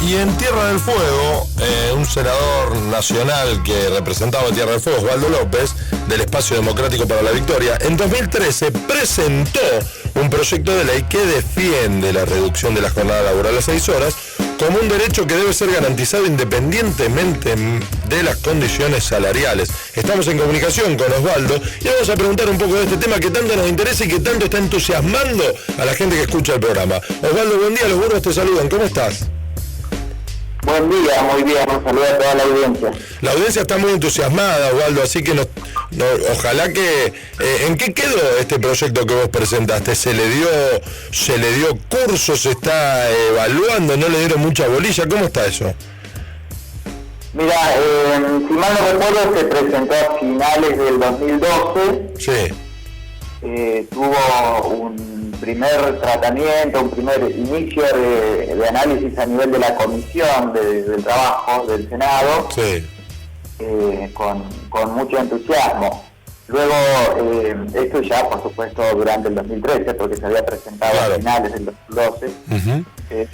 Y en Tierra del Fuego, un senador nacional que representaba Tierra del Fuego, Osvaldo López, del Espacio Democrático para la Victoria, en 2013 presentó un proyecto de ley que defiende la reducción de la jornada laboral a 6 horas como un derecho que debe ser garantizado independientemente de las condiciones salariales. Estamos en comunicación con Osvaldo y vamos a preguntar un poco de este tema que tanto nos interesa y que tanto está entusiasmando a la gente que escucha el programa. Osvaldo, buen día, los burros te saludan, ¿cómo estás? Buen día, muy bien, un saludo a toda la audiencia. La audiencia está muy entusiasmada, Osvaldo, así que ojalá que... ¿En qué quedó este proyecto que vos presentaste? ¿Se le dio curso, se está evaluando, no le dieron mucha bolilla? ¿Cómo está eso? Mira, si mal no recuerdo, se presentó a finales del 2012. Sí. Tuvo un primer tratamiento, un primer inicio de análisis a nivel de la comisión del trabajo del Senado, sí. con mucho entusiasmo. Luego, esto ya por supuesto durante el 2013, porque se había presentado a finales del 2012.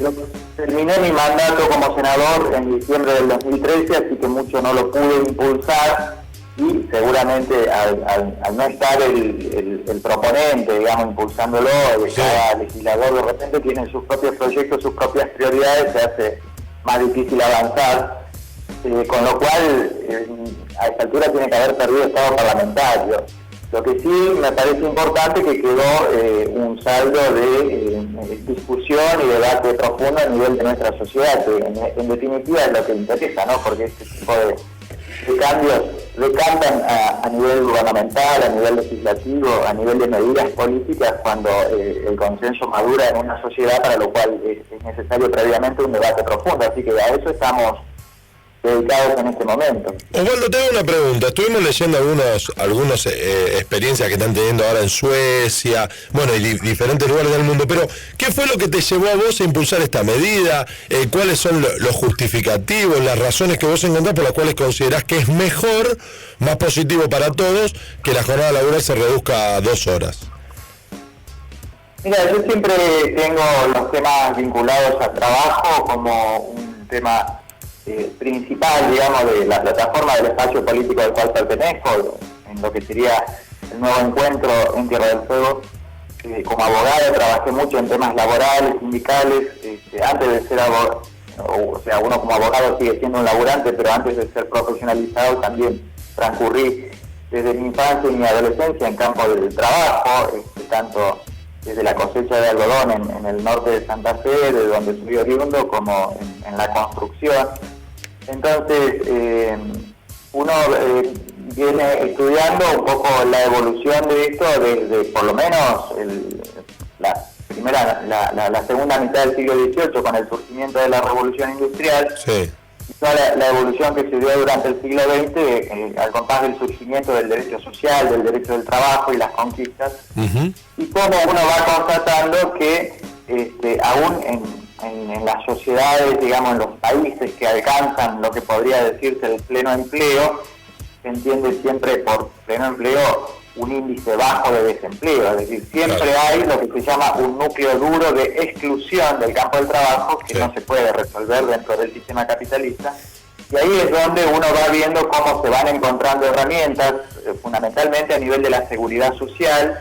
Yo terminé mi mandato como senador en diciembre del 2013, así que mucho no lo pude impulsar. Y seguramente al no estar el proponente, digamos, impulsándolo, cada legislador de repente tiene sus propios proyectos, sus propias prioridades, se hace más difícil avanzar, con lo cual a esta altura tiene que haber perdido estado parlamentario. Lo que sí me parece importante que quedó un saldo de discusión y debate profundo a nivel de nuestra sociedad, que en definitiva es lo que interesa, ¿no? Porque este tipo de cambios decantan a nivel gubernamental, a nivel legislativo, a nivel de medidas políticas cuando el consenso madura en una sociedad, para lo cual es necesario previamente un debate profundo. Así que a eso estamos dedicados en este momento. Osvaldo, te hago una pregunta. Estuvimos leyendo algunas experiencias que están teniendo ahora en Suecia, bueno, y diferentes lugares del mundo, pero ¿qué fue lo que te llevó a vos a impulsar esta medida? ¿Cuáles son los justificativos, las razones que vos encontrás por las cuales considerás que es mejor, más positivo para todos, que la jornada laboral se reduzca a 2 horas? Mira, yo siempre tengo los temas vinculados a trabajo como un tema principal, digamos, de la plataforma del espacio político al cual pertenezco, en lo que sería el nuevo encuentro en Tierra del Fuego. Como abogado trabajé mucho en temas laborales, sindicales, antes de ser abogado, o sea, uno como abogado sigue siendo un laburante, pero antes de ser profesionalizado también transcurrí desde mi infancia y mi adolescencia en campo del trabajo, tanto desde la cosecha de algodón en el norte de Santa Fe, de donde soy oriundo, como en la construcción. Entonces, uno viene estudiando un poco la evolución de esto desde por lo menos la segunda mitad del siglo XVIII, con el surgimiento de la Revolución Industrial, sí, y toda la evolución que se dio durante el siglo XX, al compás del surgimiento del derecho social, del derecho del trabajo y las conquistas, y cómo uno va constatando que aún en las sociedades, digamos, en los países que alcanzan lo que podría decirse el pleno empleo, se entiende siempre por pleno empleo un índice bajo de desempleo, es decir, siempre hay lo que se llama un núcleo duro de exclusión del campo del trabajo que no se puede resolver dentro del sistema capitalista, y ahí es donde uno va viendo cómo se van encontrando herramientas, fundamentalmente a nivel de la seguridad social,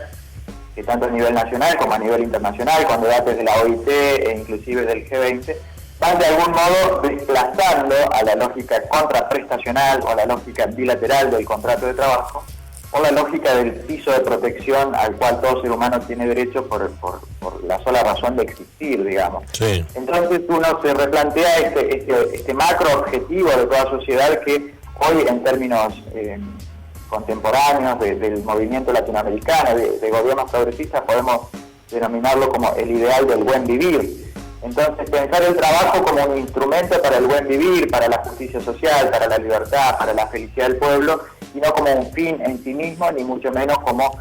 que tanto a nivel nacional como a nivel internacional, con debates de la OIT e inclusive del G20, van de algún modo desplazando a la lógica contraprestacional o a la lógica bilateral del contrato de trabajo, o la lógica del piso de protección al cual todo ser humano tiene derecho por la sola razón de existir, digamos. Sí. Entonces uno se replantea este macro objetivo de toda sociedad que hoy, en términos contemporáneos del movimiento latinoamericano, de gobiernos progresistas, podemos denominarlo como el ideal del buen vivir. Entonces, pensar el trabajo como un instrumento para el buen vivir, para la justicia social, para la libertad, para la felicidad del pueblo, y no como un fin en sí mismo, ni mucho menos como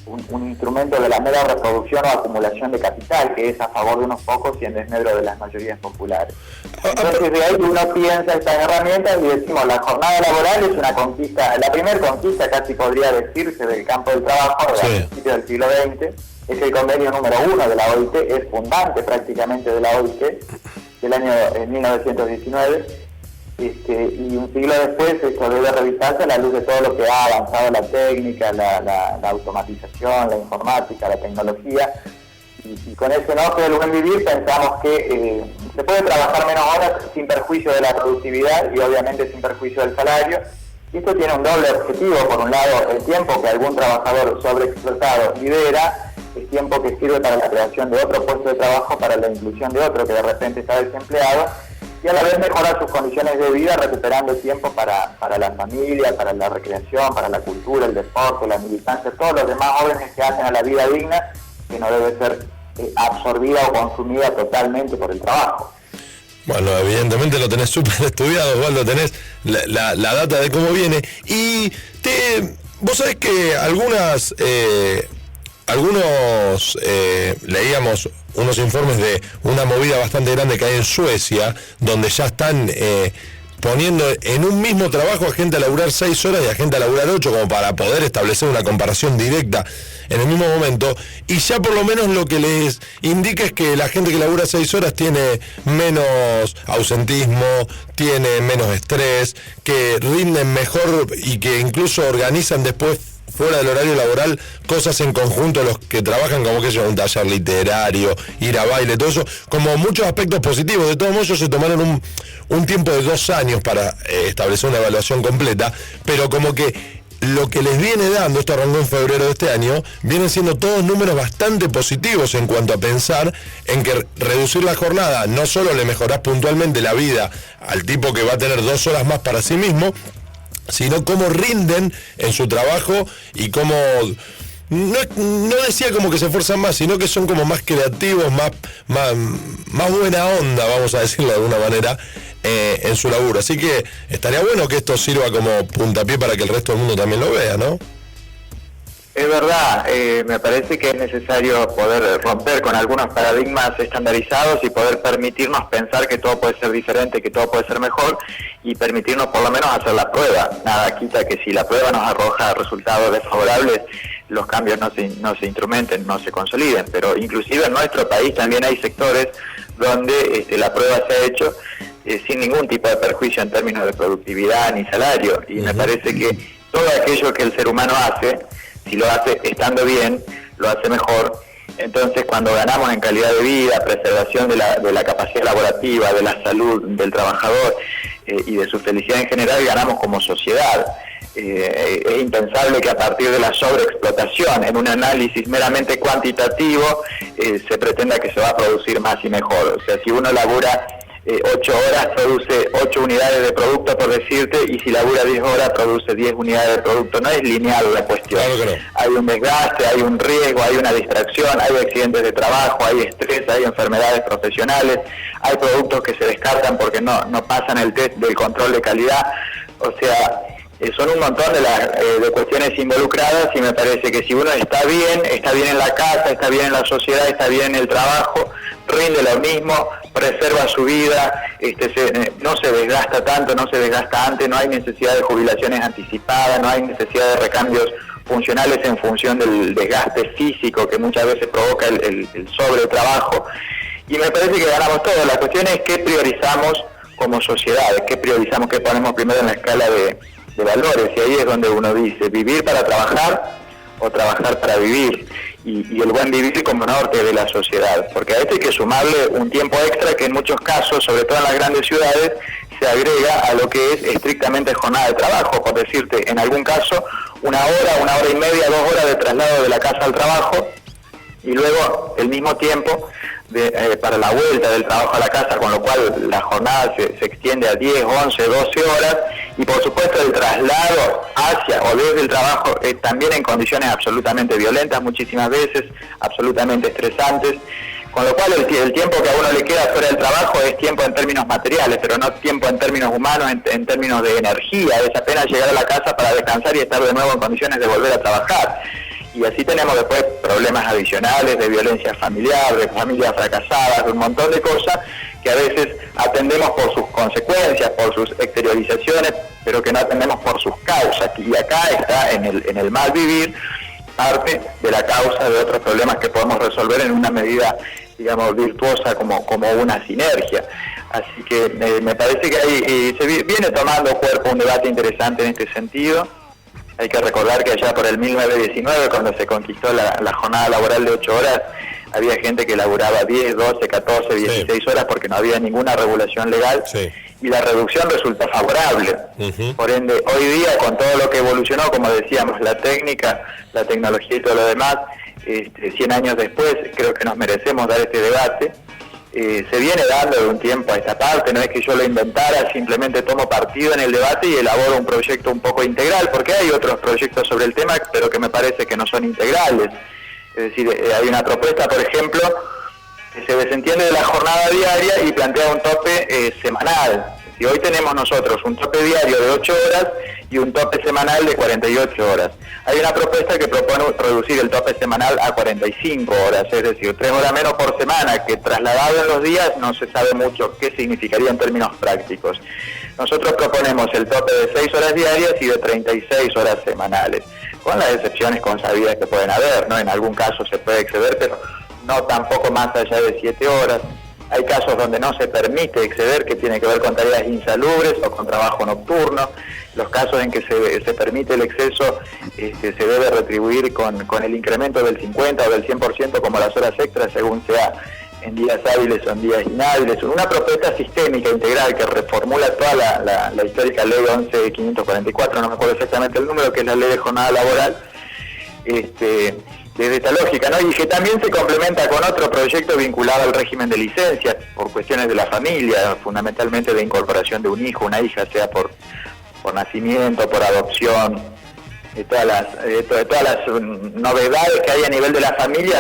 un instrumento de la mera reproducción o acumulación de capital, que es a favor de unos pocos y en desmedro de las mayorías populares. Entonces, de ahí uno piensa estas herramientas y decimos, la jornada laboral es una conquista, la primera conquista casi podría decirse del campo del trabajo a principios del siglo XX, es el convenio número 1 de la OIT, es fundante prácticamente de la OIT, del año 1919, y un siglo después esto debe revisarse a la luz de todo lo que ha avanzado la técnica, la automatización, la informática, la tecnología, y con ese enojo del buen vivir pensamos que se puede trabajar menos horas sin perjuicio de la productividad y obviamente sin perjuicio del salario. Y esto tiene un doble objetivo: por un lado, el tiempo que algún trabajador sobreexplotado libera es tiempo que sirve para la creación de otro puesto de trabajo, para la inclusión de otro que de repente está desempleado, y a la vez mejorar sus condiciones de vida recuperando tiempo para la familia, para la recreación, para la cultura, el deporte, la militancia, todos los demás jóvenes que hacen a la vida digna, que no debe ser absorbida o consumida totalmente por el trabajo. Bueno, evidentemente lo tenés súper estudiado, Osvaldo, tenés la data de cómo viene. Y vos sabés que leíamos unos informes de una movida bastante grande que hay en Suecia, donde ya están poniendo en un mismo trabajo a gente a laburar 6 horas y a gente a laburar 8, como para poder establecer una comparación directa en el mismo momento, y ya por lo menos lo que les indica es que la gente que labura 6 horas tiene menos ausentismo, tiene menos estrés, que rinden mejor y que incluso organizan después fuera del horario laboral cosas en conjunto, los que trabajan, como que un taller literario, ir a baile, todo eso, como muchos aspectos positivos. De todos modos, ellos se tomaron un tiempo de 2 años para establecer una evaluación completa, pero como que lo que les viene dando, esto arrancó en febrero de este año, vienen siendo todos números bastante positivos en cuanto a pensar en que reducir la jornada no solo le mejorás puntualmente la vida al tipo que va a tener 2 horas más para sí mismo, sino cómo rinden en su trabajo y cómo, no decía como que se esfuerzan más, sino que son como más creativos, más buena onda, vamos a decirlo de alguna manera, en su laburo. Así que estaría bueno que esto sirva como puntapié para que el resto del mundo también lo vea, ¿no? Es verdad, me parece que es necesario poder romper con algunos paradigmas estandarizados y poder permitirnos pensar que todo puede ser diferente, que todo puede ser mejor, y permitirnos por lo menos hacer la prueba. Nada quita que si la prueba nos arroja resultados desfavorables, los cambios no se instrumenten, no se consoliden. Pero inclusive en nuestro país también hay sectores donde la prueba se ha hecho sin ningún tipo de perjuicio en términos de productividad ni salario, y me parece que todo aquello que el ser humano hace, si lo hace estando bien, lo hace mejor. Entonces, cuando ganamos en calidad de vida, preservación de la capacidad laborativa, de la salud del trabajador y de su felicidad en general, ganamos como sociedad. Es impensable que a partir de la sobreexplotación, en un análisis meramente cuantitativo, se pretenda que se va a producir más y mejor. O sea, si uno labura 8 horas, produce 8 unidades de producto, por decirte, y si labura 10 horas, produce 10 unidades de producto. No es lineal la cuestión. Claro que no. Hay un desgaste, hay un riesgo, hay una distracción, hay accidentes de trabajo, hay estrés, hay enfermedades profesionales, hay productos que se descartan porque no pasan el test del control de calidad. O sea, son un montón de cuestiones involucradas, y me parece que si uno está bien en la casa, está bien en la sociedad, está bien en el trabajo, rinde lo mismo, preserva su vida, no se desgasta tanto, no se desgasta antes, no hay necesidad de jubilaciones anticipadas, no hay necesidad de recambios funcionales en función del desgaste físico que muchas veces provoca el sobretrabajo, y me parece que ganamos todo. La cuestión es qué priorizamos como sociedad, qué priorizamos, qué ponemos primero en la escala de valores, y ahí es donde uno dice vivir para trabajar o trabajar para vivir, y el buen vivir como norte de la sociedad, porque a esto hay que sumarle un tiempo extra que en muchos casos, sobre todo en las grandes ciudades, se agrega a lo que es estrictamente jornada de trabajo. Por decirte, en algún caso, 1 hora y media, 2 horas de traslado de la casa al trabajo, y luego el mismo tiempo para la vuelta del trabajo a la casa, con lo cual la jornada se extiende a 10, 11, 12 horas, y por supuesto el traslado hacia o desde el trabajo también en condiciones absolutamente violentas, muchísimas veces absolutamente estresantes, con lo cual el tiempo que a uno le queda fuera del trabajo es tiempo en términos materiales, pero no tiempo en términos humanos, en términos de energía. Es apenas llegar a la casa para descansar y estar de nuevo en condiciones de volver a trabajar. Y así tenemos después problemas adicionales de violencia familiar, de familias fracasadas, de un montón de cosas que a veces atendemos por sus consecuencias, por sus exteriorizaciones, pero que no atendemos por sus causas. Y acá está en el mal vivir parte de la causa de otros problemas que podemos resolver en una medida digamos, virtuosa como una sinergia. Así que me parece que ahí se viene tomando cuerpo un debate interesante en este sentido. Hay que recordar que allá por el 1919, cuando se conquistó la jornada laboral de 8 horas, había gente que laburaba 10, 12, 14, 16 horas porque no había ninguna regulación legal, y la reducción resultó favorable. Por ende, hoy día, con todo lo que evolucionó, como decíamos, la técnica, la tecnología y todo lo demás, 100 años después, creo que nos merecemos dar este debate. Se viene dando de un tiempo a esta parte, no es que yo lo inventara, simplemente tomo partido en el debate y elaboro un proyecto un poco integral, porque hay otros proyectos sobre el tema, pero que me parece que no son integrales. Es decir, hay una propuesta, por ejemplo, que se desentiende de la jornada diaria y plantea un tope semanal. Si hoy tenemos nosotros un tope diario de 8 horas y un tope semanal de 48 horas. Hay una propuesta que propone reducir el tope semanal a 45 horas, es decir, 3 horas menos por semana, que trasladado en los días no se sabe mucho qué significaría en términos prácticos. Nosotros proponemos el tope de 6 horas diarias y de 36 horas semanales, con las excepciones consabidas que pueden haber, ¿no? En algún caso se puede exceder, pero no tampoco más allá de 7 horas. Hay casos donde no se permite exceder, que tiene que ver con tareas insalubres o con trabajo nocturno. Los casos en que se permite el exceso se debe retribuir con el incremento del 50 o del 100% como las horas extras, según sea en días hábiles o en días inhábiles. Una propuesta sistémica integral que reformula toda la histórica ley 11.544, no me acuerdo exactamente el número, que es la ley de jornada laboral, desde esta lógica, ¿no? Y que también se complementa con otro proyecto vinculado al régimen de licencias por cuestiones de la familia, fundamentalmente de incorporación de un hijo, una hija, sea por nacimiento, por adopción, todas las novedades que hay a nivel de la familia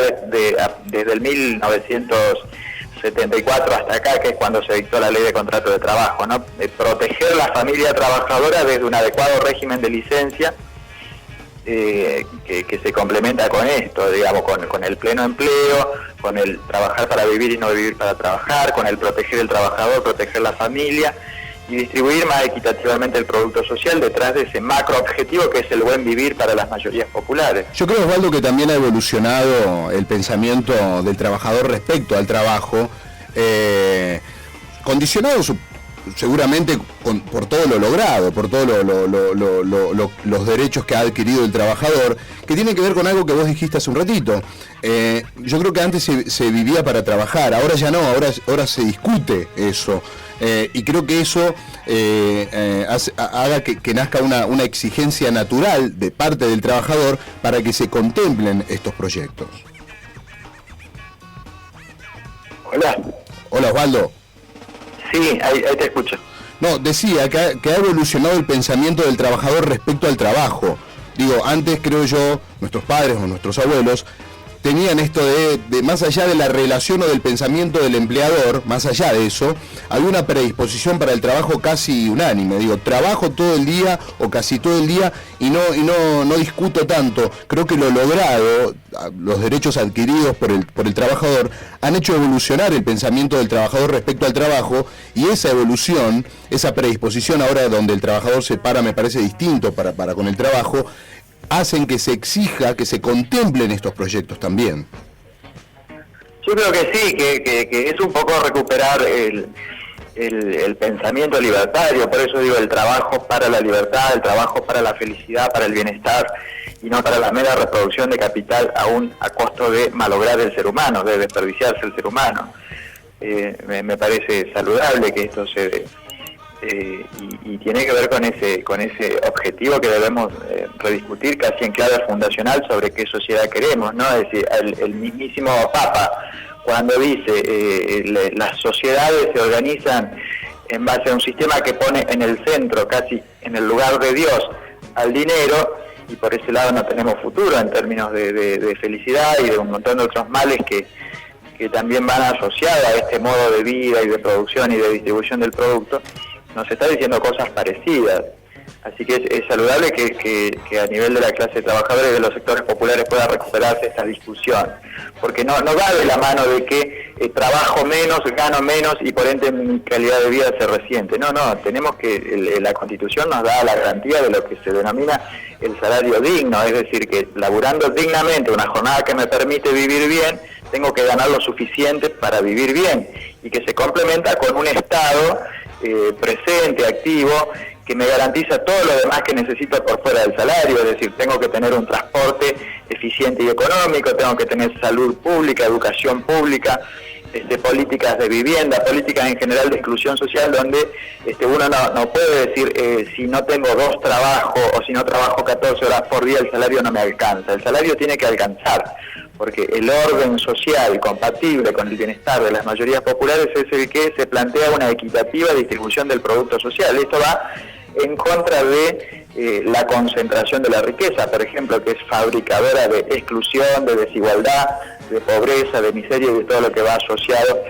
desde el 1974 hasta acá, que es cuando se dictó la ley de contrato de trabajo, ¿no? Proteger la familia trabajadora desde un adecuado régimen de licencia, que se complementa con esto, digamos, con el pleno empleo, con el trabajar para vivir y no vivir para trabajar, con el proteger el trabajador, proteger la familia y distribuir más equitativamente el producto social detrás de ese macro objetivo que es el buen vivir para las mayorías populares. Yo creo, Osvaldo, que también ha evolucionado el pensamiento del trabajador respecto al trabajo, condicionado seguramente por todo lo logrado, por todos los derechos que ha adquirido el trabajador, que tiene que ver con algo que vos dijiste hace un ratito. Yo creo que antes se vivía para trabajar, ahora ya no, ahora se discute eso. Y creo que eso haga que nazca una exigencia natural de parte del trabajador para que se contemplen estos proyectos. Hola. Hola, Osvaldo. Sí, ahí te escucho. No, decía que ha evolucionado el pensamiento del trabajador respecto al trabajo. Digo, antes creo yo, nuestros padres o nuestros abuelos tenían esto de más allá de la relación o del pensamiento del empleador, más allá de eso, había una predisposición para el trabajo casi unánime. Digo, trabajo todo el día o casi todo el día y no discuto tanto. Creo que lo logrado, los derechos adquiridos por el trabajador, han hecho evolucionar el pensamiento del trabajador respecto al trabajo, y esa evolución, esa predisposición ahora donde el trabajador se para, me parece distinto para con el trabajo, hacen que se exija, que se contemplen estos proyectos también. Yo creo que sí, que es un poco recuperar el pensamiento libertario, por eso digo el trabajo para la libertad, el trabajo para la felicidad, para el bienestar, y no para la mera reproducción de capital aún a costo de malograr el ser humano, de desperdiciarse el ser humano. Me parece saludable que esto se dé. Y tiene que ver con ese objetivo que debemos rediscutir casi en clave fundacional sobre qué sociedad queremos, ¿no? Es decir, el mismísimo Papa, cuando dice las sociedades se organizan en base a un sistema que pone en el centro, casi en el lugar de Dios, al dinero, y por ese lado no tenemos futuro en términos de felicidad y de un montón de otros males que también van asociados a este modo de vida y de producción y de distribución del producto, nos está diciendo cosas parecidas. Así que es saludable que a nivel de la clase trabajadora y de los sectores populares pueda recuperarse esta discusión, porque no va de la mano de que trabajo menos, gano menos y por ende mi calidad de vida se resiente. No, tenemos que la Constitución nos da la garantía de lo que se denomina el salario digno, es decir, que laburando dignamente una jornada que me permite vivir bien, tengo que ganar lo suficiente para vivir bien, y que se complementa con un Estado presente, activo, que me garantiza todo lo demás que necesito por fuera del salario, es decir, tengo que tener un transporte eficiente y económico, tengo que tener salud pública, educación pública, políticas de vivienda, políticas en general de inclusión social, donde uno no puede decir si no tengo 2 trabajos o si no trabajo 14 horas por día el salario no me alcanza. El salario tiene que alcanzar, porque el orden social compatible con el bienestar de las mayorías populares es el que se plantea una equitativa distribución del producto social. Esto va en contra de la concentración de la riqueza, por ejemplo, que es fabricadora de exclusión, de desigualdad, de pobreza, de miseria y de todo lo que va asociado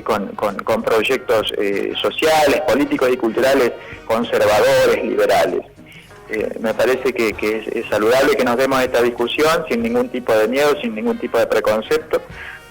con proyectos sociales, políticos y culturales conservadores, liberales. Me parece que es saludable que nos demos esta discusión sin ningún tipo de miedo, sin ningún tipo de preconcepto.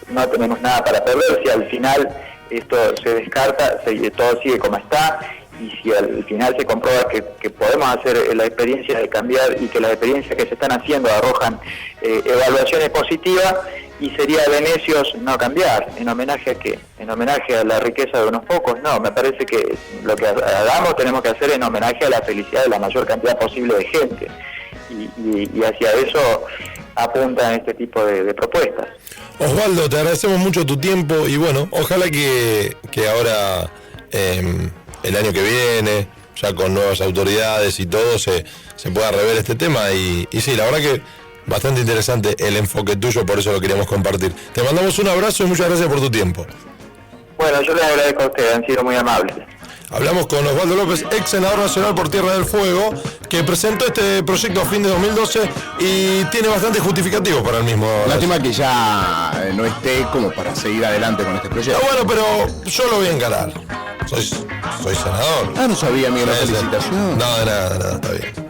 No tenemos nada para perder. Si al final esto se descarta, todo sigue como está, y si al final se comprueba que podemos hacer la experiencia de cambiar y que las experiencias que se están haciendo arrojan evaluaciones positivas, y sería de necios no cambiar. ¿En homenaje a qué? ¿En homenaje a la riqueza de unos pocos? No, me parece que lo que hagamos tenemos que hacer en homenaje a la felicidad de la mayor cantidad posible de gente, y hacia eso apuntan este tipo de propuestas. Osvaldo, te agradecemos mucho tu tiempo, y bueno, ojalá que ahora el año que viene, ya con nuevas autoridades y todo, se pueda rever este tema, y sí, la verdad que bastante interesante el enfoque tuyo, por eso lo queríamos compartir. Te mandamos un abrazo y muchas gracias por tu tiempo. Bueno, yo les agradezco a ustedes, han sido muy amables. Hablamos con Osvaldo López, ex senador nacional por Tierra del Fuego, que presentó este proyecto a fin de 2012 y tiene bastantes justificativos para el mismo. Lástima que ya no esté como para seguir adelante con este proyecto. No, bueno, pero yo lo voy a encarar. Soy senador. Ah, no sabía, Miguel, la felicitación. No, de nada, está bien.